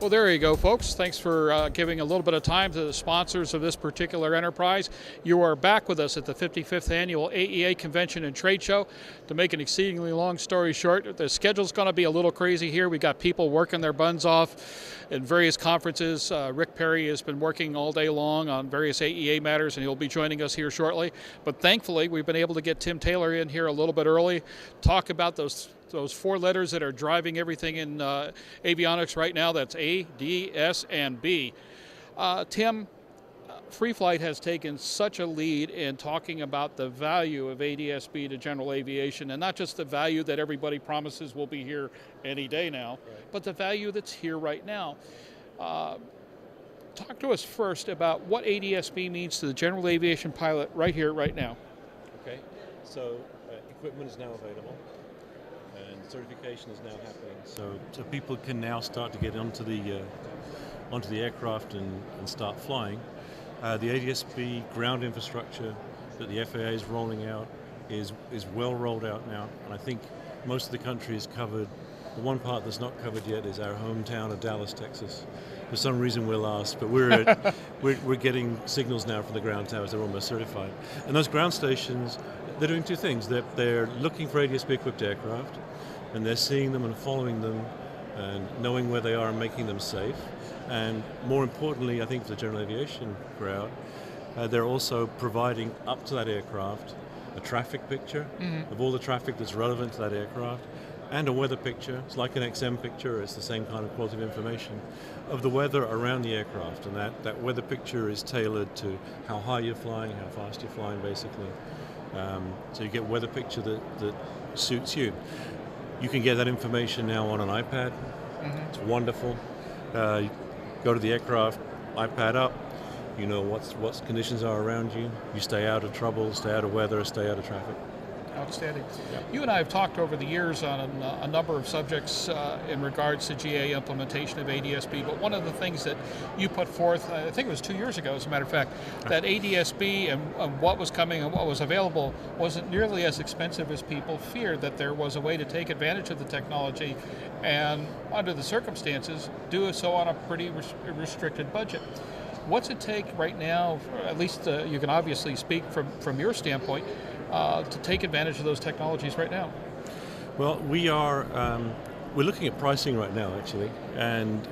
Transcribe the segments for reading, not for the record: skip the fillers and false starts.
Well, there you go, folks. Thanks for giving a little bit of time to the sponsors of this particular enterprise. You are back with us at the 55th Annual AEA Convention and Trade Show. To make an exceedingly long story short, the schedule's going to be a little crazy here. We got people working their buns off in various conferences. Rick Perry has been working all day long on various AEA matters, and he'll be joining us here shortly. But thankfully, we've been able to get Tim Taylor in here a little bit early, talk about those four letters that are driving everything in avionics right now. That's A, D, S, and B. Tim, FreeFlight has taken such a lead in talking about the value of ADS-B to general aviation, and not just the value that everybody promises will be here any day now, but the value that's here right now. Talk to us first about what ADS-B means to the general aviation pilot right here, right now. Okay, so equipment is now available. And certification is now happening, so people can now start to get onto the aircraft and start flying. The ADS-B ground infrastructure that the FAA is rolling out is well rolled out now, and I think most of the country is covered. The one part that's not covered yet is our hometown of Dallas, Texas. For some reason we're last, but we're getting signals now from the ground towers. They're almost certified, and those ground stations, they're doing two things. They're looking for ADS-B equipped aircraft, and they're seeing them and following them and knowing where they are and making them safe. And more importantly, I think for the general aviation crowd, they're also providing up to that aircraft a traffic picture of all the traffic that's relevant to that aircraft, and a weather picture. It's like an XM picture. It's the same kind of quality of information of the weather around the aircraft, and that weather picture is tailored to how high you're flying, how fast you're flying, basically. So you get weather picture that suits you. You can get that information now on an iPad. It's wonderful. Go to the aircraft, iPad up. You know what conditions are around you. You stay out of trouble, stay out of weather, stay out of traffic. Outstanding. Yeah. You and I have talked over the years on a number of subjects in regards to GA implementation of ADS-B, but one of the things that you put forth, I think it was 2 years ago as a matter of fact, that ADS-B and what was coming and what was available wasn't nearly as expensive as people feared, that there was a way to take advantage of the technology and, under the circumstances, do so on a pretty restricted budget. What's it take right now, at least you can obviously speak from your standpoint, to take advantage of those technologies right now? Well, we're looking at pricing right now, actually, and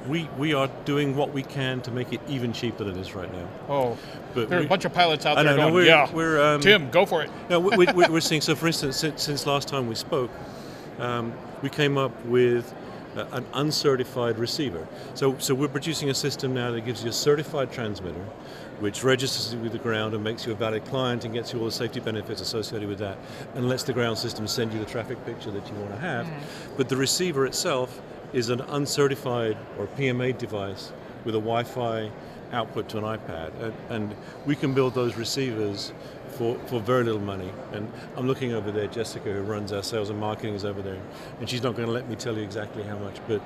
we are doing what we can to make it even cheaper than it is right now. Oh, but there are a bunch of pilots out there know, going, we're, Tim, go for it. No, we're seeing, so for instance, since last time we spoke, we came up with an uncertified receiver. So we're producing a system now that gives you a certified transmitter, which registers with the ground and makes you a valid client and gets you all the safety benefits associated with that, and lets the ground system send you the traffic picture that you want to have. But the receiver itself is an uncertified or PMA device with a Wi-Fi output to an iPad, and we can build those receivers for very little money. And I'm looking over there, Jessica, who runs our sales and marketing, is over there, and she's not going to let me tell you exactly how much, but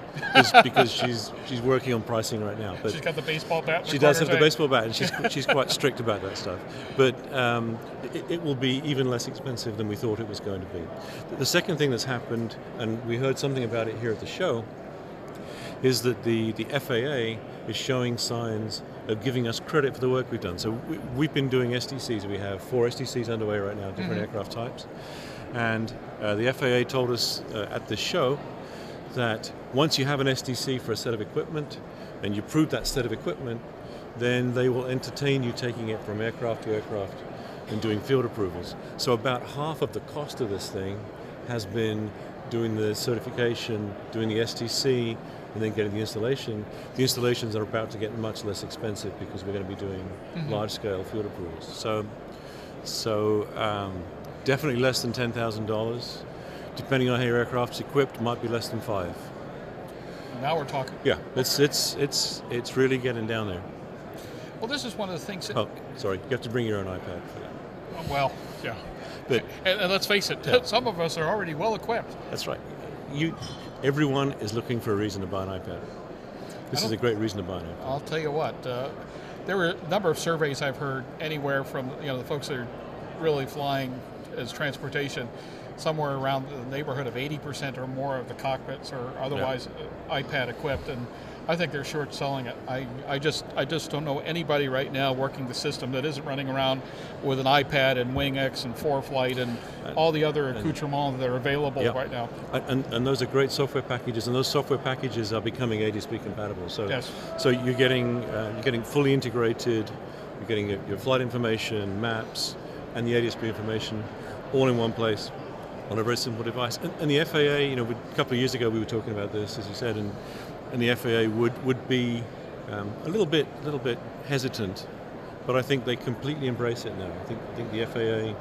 because she's working on pricing right now. But she's got the baseball bat. She does have the baseball bat, and she's quite strict about that stuff. But it will be even less expensive than we thought it was going to be. The second thing that's happened, and we heard something about it here at the show, is that the FAA is showing signs of giving us credit for the work we've done. So we've been doing STCs. We have 4 STCs underway right now, different aircraft types. And the FAA told us at this show that once you have an STC for a set of equipment and you prove that set of equipment, then they will entertain you taking it from aircraft to aircraft and doing field approvals. So about half of the cost of this thing has been doing the certification, doing the STC, and then getting the installation. The installations are about to get much less expensive because we're going to be doing large-scale field approvals. So definitely less than $10,000. Depending on how your aircraft's equipped, might be less than $5,000. Now we're talking. Yeah, it's really getting down there. Well, this is one of the things that... Oh, sorry, you have to bring your own iPad for that. Well, yeah. But, and let's face it, some of us are already well equipped. That's right. Everyone is looking for a reason to buy an iPad. This is a great reason to buy an iPad. I'll tell you what, there were a number of surveys I've heard anywhere from the folks that are really flying as transportation, somewhere around the neighborhood of 80% or more of the cockpits are otherwise iPad equipped, and I think they're short selling it. I just don't know anybody right now working the system that isn't running around with an iPad and WingX and FreeFlight and all the other accoutrements that are available right now. And those are great software packages, and those software packages are becoming ADS-B compatible. So, so you're getting fully integrated. You're getting your flight information, maps, and the ADS-B information all in one place on a very simple device. And the FAA, a couple of years ago we were talking about this, as you said, and the FAA would be a little bit hesitant, but I think they completely embrace it now. I think the FAA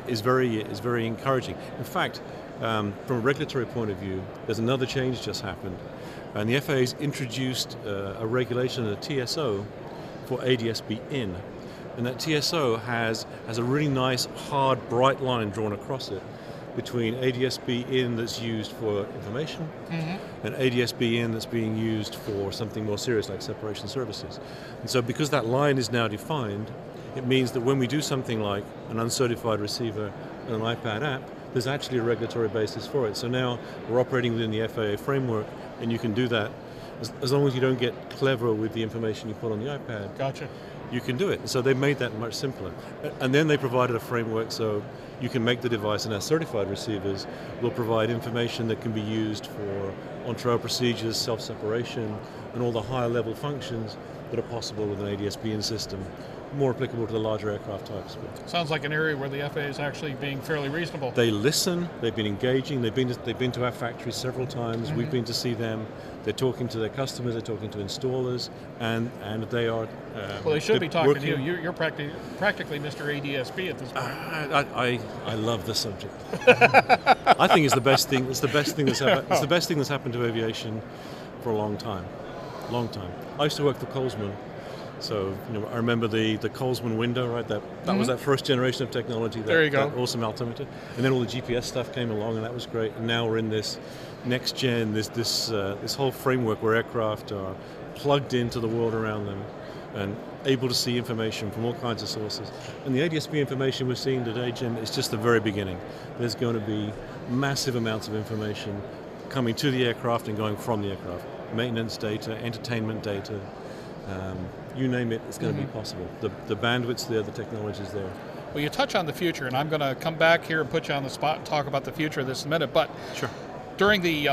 is very encouraging. In fact, from a regulatory point of view, there's another change just happened, and the FAA's introduced a regulation, a TSO, for ADS-B in, and that TSO has a really nice, hard, bright line drawn across it between ADS-B in that's used for information and ADS-B in that's being used for something more serious like separation services. And so because that line is now defined, it means that when we do something like an uncertified receiver and an iPad app, there's actually a regulatory basis for it. So now we're operating within the FAA framework, and you can do that as long as you don't get clever with the information you put on the iPad. Gotcha. You can do it. So they made that much simpler. And then they provided a framework so you can make the device, and our certified receivers will provide information that can be used for on-trail procedures, self-separation, and all the higher level functions that are possible with an ADS-B in system, more applicable to the larger aircraft types. Sounds like an area where the FAA is actually being fairly reasonable. They listen, they've been engaging, they've been to our factory several times, we've been to see them, they're talking to their customers, they're talking to installers, and they are... well, they should be talking to you. You're practically Mr. ADS-B at this point. I love the subject. I think it's the best thing. It's the best thing that's happened. It's the best thing that's happened to aviation for a long time. Long time. I used to work for Colesman, so I remember the Colesman window, right? That was that first generation of technology. There you go. That awesome altimeter, and then all the GPS stuff came along, and that was great. And now we're in this next gen, this whole framework where aircraft are plugged into the world around them and able to see information from all kinds of sources. And the ADS-B information we're seeing today, Jim, is just the very beginning. There's going to be massive amounts of information coming to the aircraft and going from the aircraft. Maintenance data, entertainment data, you name it, it's going to be possible. The bandwidth's there, the technology's there. Well, you touch on the future, and I'm going to come back here and put you on the spot and talk about the future this minute, but sure. During the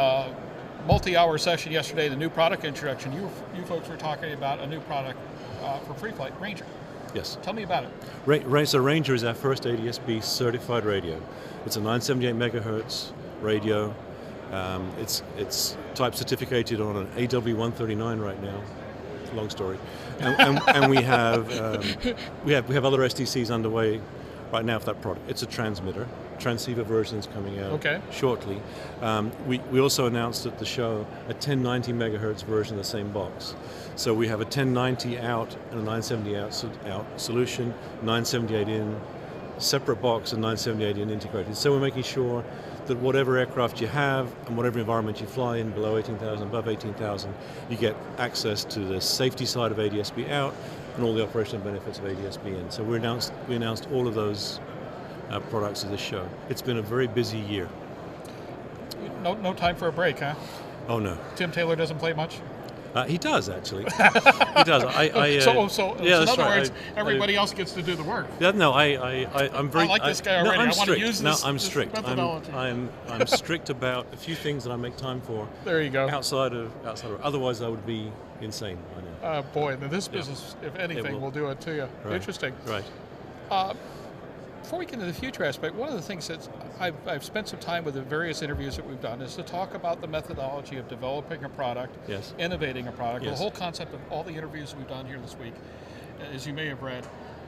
multi-hour session yesterday, the new product introduction, you folks were talking about a new product for FreeFlight, Ranger. Yes. Tell me about it. So Ranger is our first ADS-B certified radio. It's a 978 megahertz radio. It's type certificated on an AW139 right now. Long story, and we have other STCs underway right now for that product. It's a transmitter. Transceiver version is coming out shortly. We also announced at the show a 1090 megahertz version of the same box. So we have a 1090 out and a 970 out solution, 978 in, separate box and 978 in integrated. So we're making sure that whatever aircraft you have and whatever environment you fly in, below 18,000, above 18,000, you get access to the safety side of ADS-B out and all the operational benefits of ADS-B in. So we announced all of those products at this show. It's been a very busy year. No time for a break, huh? Oh no. Tim Taylor doesn't play much? He does, actually. He does. So in other words, everybody else gets to do the work. Yeah, no, I'm very... I like this guy already. No, I'm I want to use this, I'm strict. methodology. I'm strict about a few things that I make time for. There you go. Outside of otherwise I would be insane. I know. Boy, this business, if anything, will do it to you. Right. Interesting. Right. Before we get into the future aspect, one of the things that I've spent some time with the various interviews that we've done is to talk about the methodology of developing a product, innovating a product. The whole concept of all the interviews we've done here this week, as you may have read,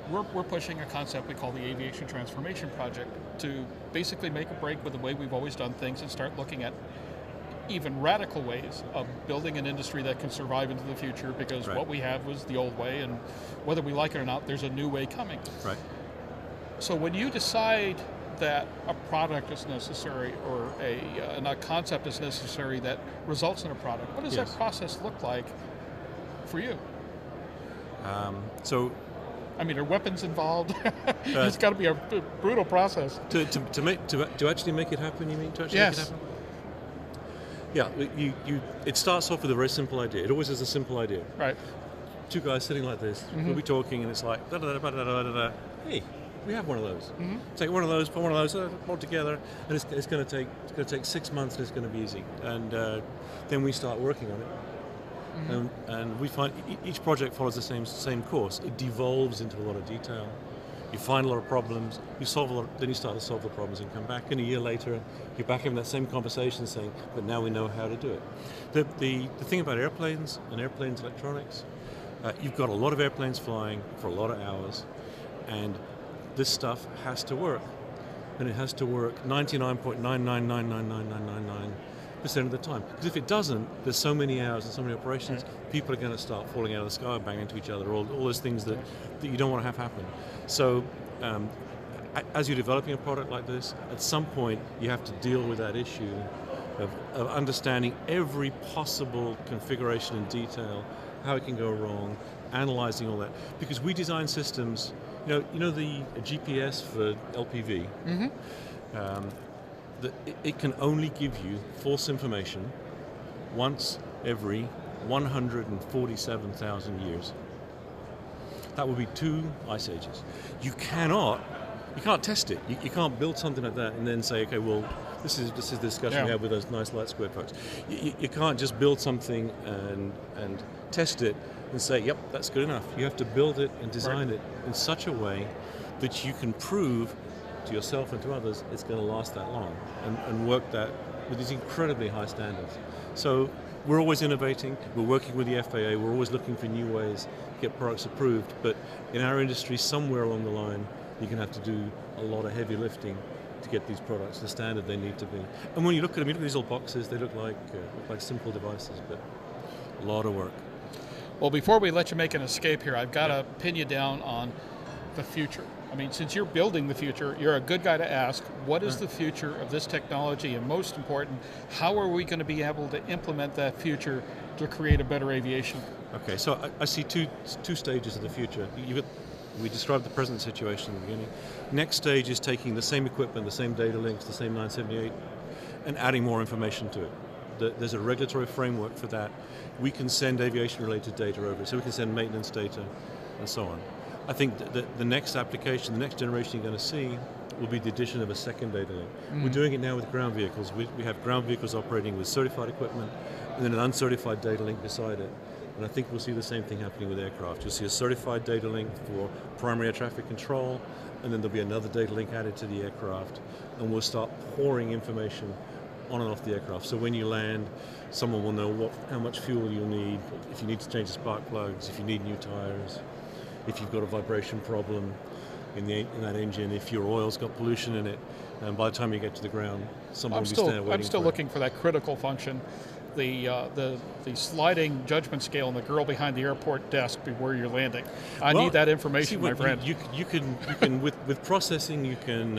we're pushing a concept we call the Aviation Transformation Project to basically make a break with the way we've always done things and start looking at even radical ways of building an industry that can survive into the future, because what we have was the old way, and whether we like it or not, there's a new way coming. Right. So when you decide that a product is necessary or a concept is necessary that results in a product, what does that process look like for you? So I mean, are weapons involved? It's got to be a brutal process. To actually make it happen, you mean? To actually Yes. make it happen? Yeah, it starts off with a very simple idea. It always is a simple idea. Right. Two guys sitting like this, we'll be talking, and it's like, hey, we have one of those. Take one of those, put one of those all together, and it's going to take 6 months, and it's going to be easy. And then we start working on it. And we find each project follows the same course. It devolves into a lot of detail. You find a lot of problems, you solve a lot, then you start to solve the problems and come back. And a year later, you're back having that same conversation saying, but now we know how to do it. The thing about airplanes and airplanes electronics, you've got a lot of airplanes flying for a lot of hours, and this stuff has to work. And it has to work 99.9999999% of the time. Because if it doesn't, there's so many hours and so many operations, people are going to start falling out of the sky, banging into each other, all those things that you don't want to have happen. So as you're developing a product like this, at some point you have to deal with that issue of understanding every possible configuration in detail, how it can go wrong, analyzing all that. Because we design systems, you know the GPS for LPV, it can only give you false information once every 147,000 years. That would be 2 ice ages. You can't test it. You can't build something like that and then say, okay, well, this is the discussion we have with those nice light square folks. You can't just build something and test it and say, yep, that's good enough. You have to build it and design it in such a way that you can prove to yourself and to others it's going to last that long and work that with these incredibly high standards. So we're always innovating, we're working with the FAA, we're always looking for new ways to get products approved, but in our industry, somewhere along the line, you're going to have to do a lot of heavy lifting to get these products the standard they need to be. And when you look at them, you look at these little boxes, they look like simple devices, but a lot of work. Well, before we let you make an escape here, I've got to pin you down on the future. I mean, since you're building the future, you're a good guy to ask, what is the future of this technology? And most important, how are we going to be able to implement that future to create a better aviation? Okay, so I see two stages of the future. We described the present situation at the beginning. Next stage is taking the same equipment, the same data links, the same 978, and adding more information to it. There's a regulatory framework for that. We can send aviation-related data over, so we can send maintenance data and so on. I think the next application, the next generation you're going to see will be the addition of a second data link. We're doing it now with ground vehicles. We have ground vehicles operating with certified equipment and then an uncertified data link beside it. And I think we'll see the same thing happening with aircraft. You'll see a certified data link for primary air traffic control, and then there'll be another data link added to the aircraft, and we'll start pouring information on and off the aircraft. So when you land, someone will know how much fuel you'll need, if you need to change the spark plugs, if you need new tires, if you've got a vibration problem in that engine, if your oil's got pollution in it, and by the time you get to the ground, someone will be standing waiting. I'm still looking for that critical function, the sliding judgment scale and the girl behind the airport desk where you're landing. I need that information, my friend. You can with processing, you can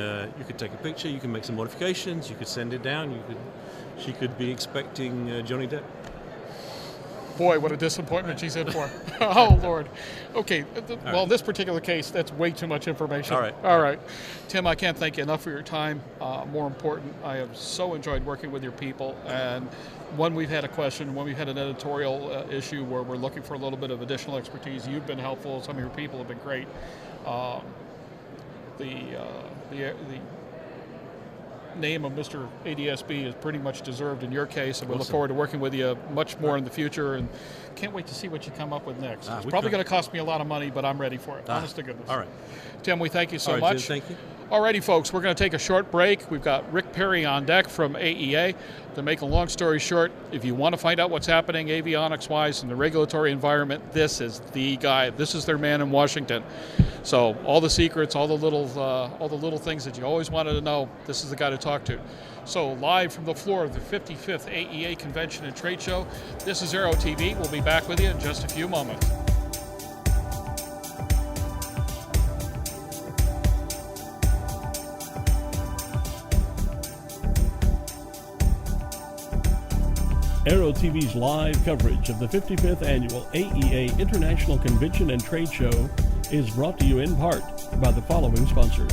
take a picture, you can make some modifications, you could send it down. She could be expecting Johnny Depp. Boy, what a disappointment she's in for. Oh, Lord. Okay, well, in this particular case, that's way too much information. All right. Tim, I can't thank you enough for your time. More important, I have so enjoyed working with your people. And when we've had a question, when we've had an editorial issue where we're looking for a little bit of additional expertise, you've been helpful. Some of your people have been great. The name of Mr. ADSB is pretty much deserved in your case, and we look forward to working with you much more in the future, and can't wait to see what you come up with next. It's probably going to cost me a lot of money, but I'm ready for it. Honest to goodness. All right. Tim, we thank you so much. Jim, thank you. Alrighty, folks, we're going to take a short break. We've got Rick Perry on deck from AEA. To make a long story short, if you want to find out what's happening avionics-wise in the regulatory environment, this is the guy. This is their man in Washington. So all the secrets, all the little things that you always wanted to know, this is the guy to talk to. So live from the floor of the 55th AEA Convention and Trade Show, this is Aero-TV. We'll be back with you in just a few moments. Aero-TV's live coverage of the 55th Annual AEA International Convention and Trade Show is brought to you in part by the following sponsors: